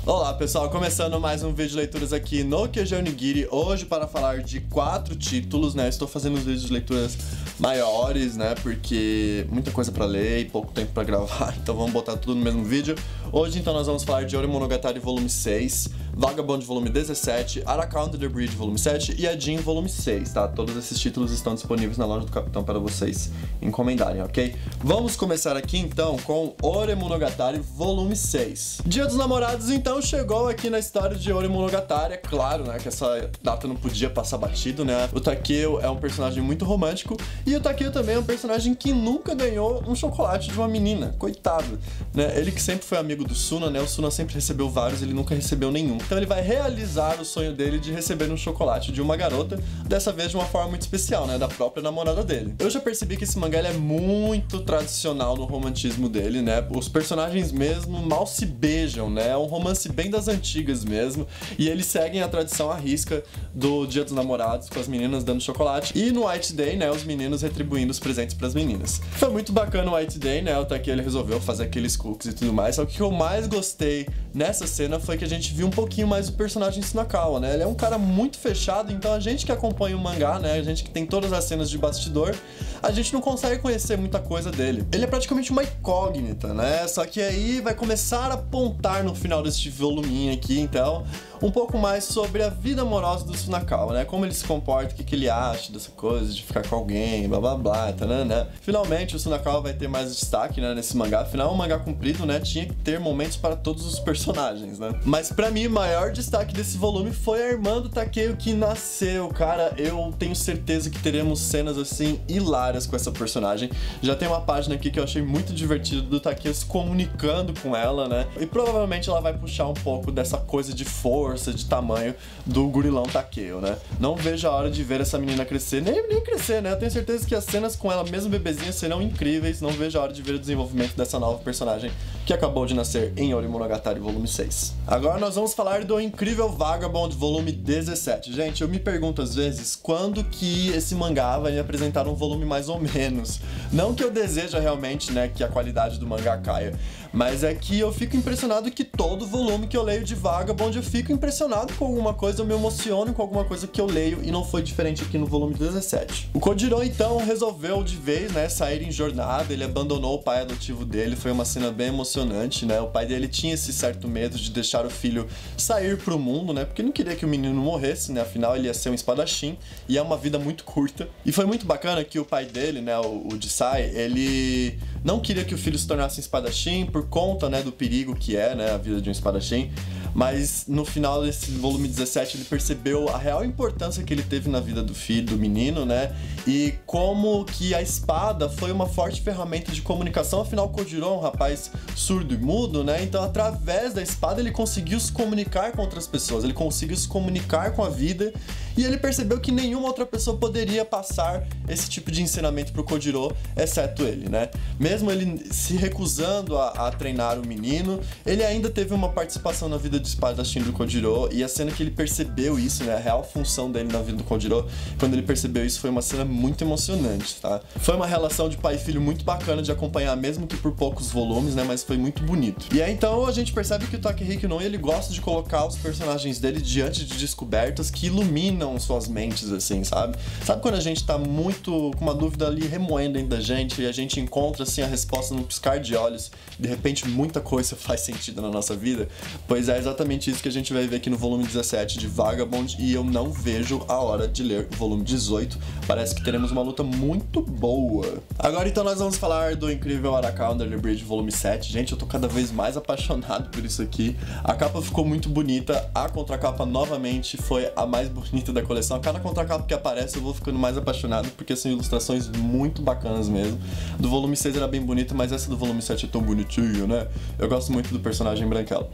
Olá pessoal, começando mais um vídeo de leituras aqui no QG Onigiri, hoje para falar de 4 títulos, né? Estou fazendo os vídeos de leituras maiores, né? Porque muita coisa para ler e pouco tempo para gravar, então vamos botar tudo no mesmo vídeo. Hoje então nós vamos falar de Ore Monogatari volume 6, Vagabond volume 17, Araka Under the Bridge volume 7 e a Jin volume 6, tá? Todos esses títulos estão disponíveis na loja do Capitão para vocês encomendarem, ok? Vamos começar aqui então com Ore Monogatari volume 6. Dia dos Namorados então chegou aqui na história de Ore Monogatari, é claro, né, que essa data não podia passar batido, né? O Takeo é um personagem muito romântico e o Takeo também é um personagem que nunca ganhou um chocolate de uma menina, coitado, né? Ele que sempre foi amigo do Suna, né? O Suna sempre recebeu vários, ele nunca recebeu nenhum. Então ele vai realizar o sonho dele de receber um chocolate de uma garota, dessa vez de uma forma muito especial, né? Da própria namorada dele. Eu já percebi que esse mangá ele é muito tradicional no romantismo dele, né? Os personagens mesmo mal se beijam, né? É um romance bem das antigas mesmo, e eles seguem a tradição à risca do Dia dos Namorados, com as meninas dando chocolate, e no White Day, né, os meninos retribuindo os presentes pras meninas. Foi muito bacana o White Day, né, até que ele resolveu fazer aqueles cookies e tudo mais, só que o que eu mais gostei nessa cena foi que a gente viu um pouquinho mais do personagem Sunakawa, né, ele é um cara muito fechado, então a gente que acompanha o mangá, né, a gente que tem todas as cenas de bastidor, a gente não consegue conhecer muita coisa dele. Ele é praticamente uma incógnita, né, só que aí vai começar a apontar no final deste voluminho aqui, então, um pouco mais sobre a vida amorosa do Sunakawa, né? Como ele se comporta, o que ele acha dessa coisa de ficar com alguém, blá blá blá, né? Finalmente o Sunakawa vai ter mais destaque, né, nesse mangá. Afinal, é um mangá comprido, né? Tinha que ter momentos para todos os personagens, né? Mas pra mim, o maior destaque desse volume foi a irmã do Takeo que nasceu, cara. Eu tenho certeza que teremos cenas assim hilárias com essa personagem. Já tem uma página aqui que eu achei muito divertido do Takeo se comunicando com ela, né? E provavelmente ela vai puxar um pouco dessa coisa de força, de tamanho do gurilão Takeo, né? Não vejo a hora de ver essa menina crescer, nem crescer, né? Eu tenho certeza que as cenas com ela, mesmo bebezinha, serão incríveis. Não vejo a hora de ver o desenvolvimento dessa nova personagem que acabou de nascer em Ore Monogatari volume 6. Agora nós vamos falar do incrível Vagabond volume 17. Gente, eu me pergunto às vezes quando que esse mangá vai me apresentar um volume mais ou menos. Não que eu deseja realmente, né, que a qualidade do mangá caia, mas é que eu fico impressionado que todo volume que eu leio de Vagabond eu fico impressionado com alguma coisa, eu me emociono com alguma coisa que eu leio, e não foi diferente aqui no volume 17. O Kojiro então resolveu de vez, né, sair em jornada, ele abandonou o pai adotivo dele, foi uma cena bem emocionante, né, o pai dele tinha esse certo medo de deixar o filho sair pro mundo, né, porque não queria que o menino morresse, né, afinal ele ia ser um espadachim, e é uma vida muito curta. E foi muito bacana que o pai dele, né, o Jisai, ele não queria que o filho se tornasse um espadachim por conta, né, do perigo que é, né, a vida de um espadachim, mas no final desse volume 17 ele percebeu a real importância que ele teve na vida do filho, do menino, né, e como que a espada foi uma forte ferramenta de comunicação. Afinal, o Kojiro é um rapaz surdo e mudo, né, então através da espada ele conseguiu se comunicar com outras pessoas, ele conseguiu se comunicar com a vida, e ele percebeu que nenhuma outra pessoa poderia passar esse tipo de ensinamento pro Kojiro, exceto ele, né. Mesmo ele se recusando a treinar o menino, ele ainda teve uma participação na vida do espadachim do Kojiro, e a cena que ele percebeu isso, né, a real função dele na vida do Kojiro, quando ele percebeu isso, foi uma cena muito emocionante, tá? Foi uma relação de pai e filho muito bacana de acompanhar, mesmo que por poucos volumes, né, mas foi muito bonito. E aí então a gente percebe que o Takehiko Inoue, ele gosta de colocar os personagens dele diante de descobertas que iluminam suas mentes, assim, sabe? Sabe quando a gente tá muito com uma dúvida ali remoendo dentro da gente, e a gente encontra, assim, a resposta num piscar de olhos, de repente muita coisa faz sentido na nossa vida? Pois é exatamente isso que a gente vai ver aqui no volume 17 de Vagabond, e eu não vejo a hora de ler o volume 18. Parece que teremos uma luta muito boa. Agora então nós vamos falar do incrível Araka Under the Bridge volume 7. Gente, eu tô cada vez mais apaixonado por isso aqui. A capa ficou muito bonita, a contracapa novamente foi a mais bonita da coleção. A cada contracapa que aparece eu vou ficando mais apaixonado, porque são ilustrações muito bacanas mesmo. Do volume 6 era bem bonita, mas essa do volume 7 é tão bonitinho, né? Eu gosto muito do personagem branquelo.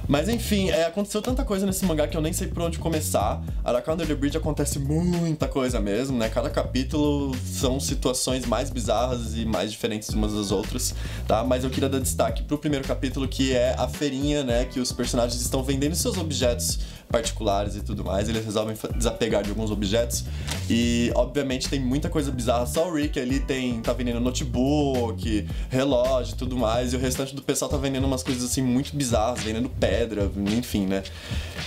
Mas enfim, aconteceu tanta coisa nesse mangá que eu nem sei por onde começar. Araka Under the Bridge acontece muita coisa mesmo, né? Cada capítulo são situações mais bizarras e mais diferentes umas das outras, tá? Mas eu queria dar destaque pro primeiro capítulo, que é a feirinha, né? Que os personagens estão vendendo seus objetos particulares e tudo mais. Eles resolvem desapegar de alguns objetos. E, obviamente, tem muita coisa bizarra. Só o Rick ali tá vendendo notebook, relógio e tudo mais. E o restante do pessoal tá vendendo umas coisas, assim, muito bizarras, vendendo pedra, enfim, né?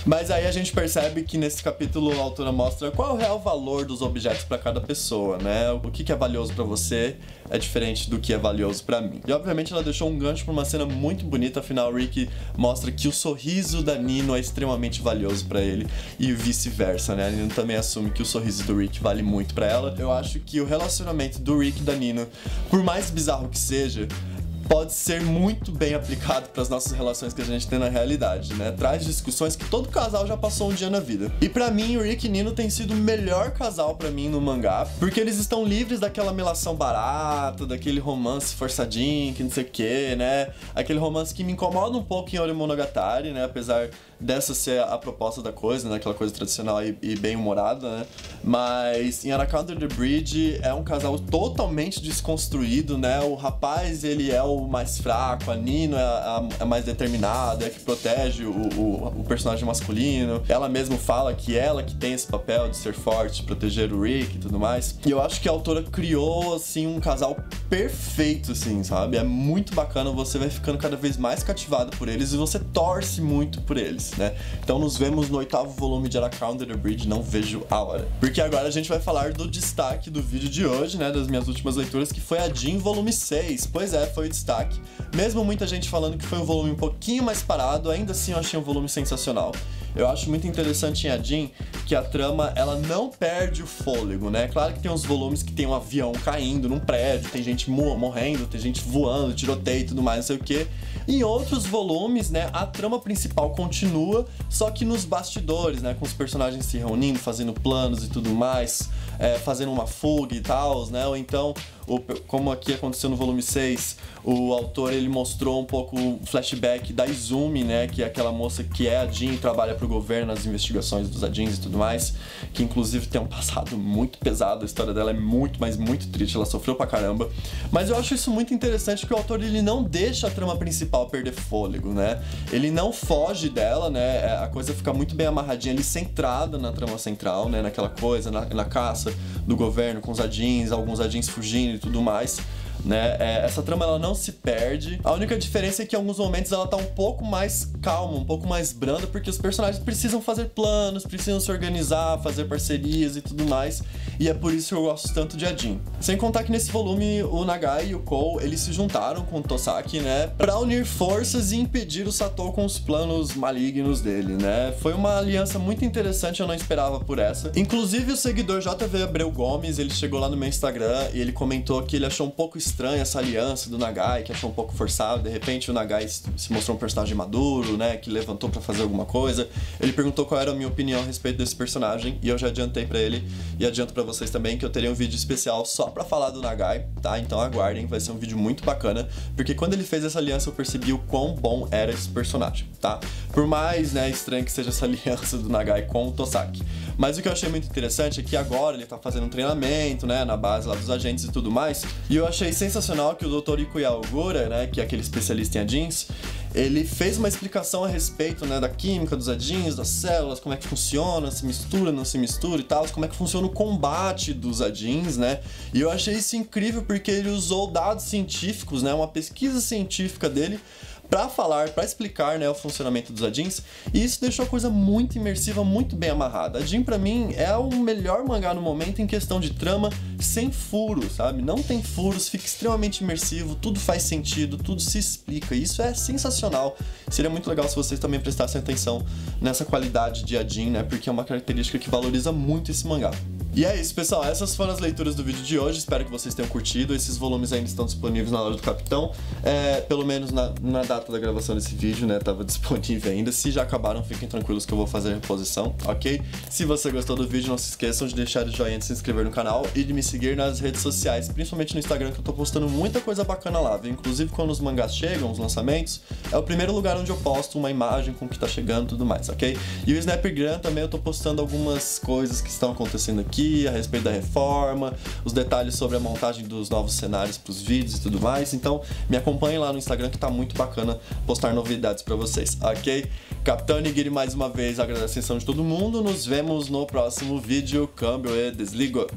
Mas aí a gente percebe que nesse capítulo a autora mostra qual é o real valor dos objetos pra cada pessoa, né? O que é valioso pra você é diferente do que é valioso pra mim. E, obviamente, ela deixou um gancho pra uma cena muito bonita. Afinal, o Rick mostra que o sorriso da Nino é extremamente valioso pra ele e vice-versa, né? A Nino também assume que o sorriso do Rick vale muito pra ela. Eu acho que o relacionamento do Rick e da Nino, por mais bizarro que seja, pode ser muito bem aplicado para as nossas relações que a gente tem na realidade, né? Traz discussões que todo casal já passou um dia na vida. E pra mim, o Rick e Nino tem sido o melhor casal pra mim no mangá, porque eles estão livres daquela melação barata, daquele romance forçadinho, que não sei o que, né? Aquele romance que me incomoda um pouco em Ore Monogatari, né? Apesar dessa ser a proposta da coisa, né? Aquela coisa tradicional e bem humorada, né? Mas em Araka Under the Bridge é um casal totalmente desconstruído, né? O rapaz, ele é o mais fraco, a Nino é a mais determinada, é a que protege o personagem masculino. Ela mesma fala que ela que tem esse papel de ser forte, proteger o Rick e tudo mais. E eu acho que a autora criou, assim, um casal perfeito, assim, sabe? É muito bacana, você vai ficando cada vez mais cativado por eles e você torce muito por eles, né? Então nos vemos no 8º volume de Araka Under the Bridge, não vejo a hora. Porque agora a gente vai falar do destaque do vídeo de hoje, né? Das minhas últimas leituras, que foi a Jin volume 6. Pois é, foi o destaque. Mesmo muita gente falando que foi um volume um pouquinho mais parado, ainda assim eu achei um volume sensacional. Eu acho muito interessante em Ajin que a trama, ela não perde o fôlego, né? Claro que tem uns volumes que tem um avião caindo num prédio, tem gente morrendo, tem gente voando, tiroteio e tudo mais, não sei o que. Em outros volumes, né, a trama principal continua, só que nos bastidores, né, com os personagens se reunindo, fazendo planos e tudo mais, fazendo uma fuga e tal, né? Ou então, como aqui aconteceu no volume 6, o autor, ele mostrou um pouco o flashback da Izumi, né, que é aquela moça que é a Jin e trabalha pro governo nas investigações dos Ajins e tudo mais, que inclusive tem um passado muito pesado, a história dela é muito, mas muito triste, ela sofreu pra caramba. Mas eu acho isso muito interessante, que o autor, ele não deixa a trama principal perder fôlego, né? Ele não foge dela, né? A coisa fica muito bem amarradinha ali, centrada na trama central, né? Naquela coisa, na caça do governo com os Ajins, alguns Ajins fugindo e tudo mais, né? Essa trama, ela não se perde. A única diferença é que em alguns momentos ela tá um pouco mais calma, um pouco mais branda, porque os personagens precisam fazer planos, precisam se organizar, fazer parcerias e tudo mais, e é por isso que eu gosto tanto de Ajin. Sem contar que nesse volume o Nagai e o Kou, eles se juntaram com o Tosaki, né, pra unir forças e impedir o Satou com os planos malignos dele, né? Foi uma aliança muito interessante, eu não esperava por essa. Inclusive o seguidor JV Abreu Gomes, ele chegou lá no meu Instagram e ele comentou que ele achou um pouco estranha essa aliança do Nagai, que achou um pouco forçado. De repente o Nagai se mostrou um personagem maduro, né, que levantou pra fazer alguma coisa. Ele perguntou qual era a minha opinião a respeito desse personagem e eu já adiantei pra ele e adianto pra vocês também que eu teria um vídeo especial só pra falar do Nagai, tá? Então aguardem, vai ser um vídeo muito bacana, porque quando ele fez essa aliança eu percebi o quão bom era esse personagem, tá? Por mais, né, estranho que seja essa aliança do Nagai com o Tosaki. Mas o que eu achei muito interessante é que agora ele tá fazendo um treinamento, né, na base lá dos agentes e tudo mais, e eu achei sensacional que o Dr. Ikuya Ogura, né, que é aquele especialista em Ajins, ele fez uma explicação a respeito, né, da química dos Ajins, das células, como é que funciona, se mistura, não se mistura e tal, como é que funciona o combate dos Ajins, né, e eu achei isso incrível porque ele usou dados científicos, né, uma pesquisa científica dele, pra falar, pra explicar, né, o funcionamento dos Ajins, e isso deixou a coisa muito imersiva, muito bem amarrada. Ajin, pra mim, é o melhor mangá no momento em questão de trama, sem furos, sabe? Não tem furos, fica extremamente imersivo, tudo faz sentido, tudo se explica, e isso é sensacional. Seria muito legal se vocês também prestassem atenção nessa qualidade de Ajin, né, porque é uma característica que valoriza muito esse mangá. E é isso, pessoal, essas foram as leituras do vídeo de hoje, espero que vocês tenham curtido. Esses volumes ainda estão disponíveis na loja do Capitão, pelo menos na data da gravação desse vídeo, né, tava disponível ainda. Se já acabaram, fiquem tranquilos que eu vou fazer a reposição, ok? Se você gostou do vídeo, não se esqueçam de deixar o joinha, de se inscrever no canal e de me seguir nas redes sociais, principalmente no Instagram, que eu tô postando muita coisa bacana lá, viu? Inclusive quando os mangás chegam, os lançamentos, é o primeiro lugar onde eu posto uma imagem com o que tá chegando e tudo mais, ok? E o Snapgram também eu tô postando algumas coisas que estão acontecendo aqui, aqui a respeito da reforma, os detalhes sobre a montagem dos novos cenários para os vídeos e tudo mais. Então me acompanhe lá no Instagram que tá muito bacana postar novidades para vocês, ok? Capitão Onigiri mais uma vez agradece a atenção de todo mundo. Nos vemos no próximo vídeo. Câmbio e desligo!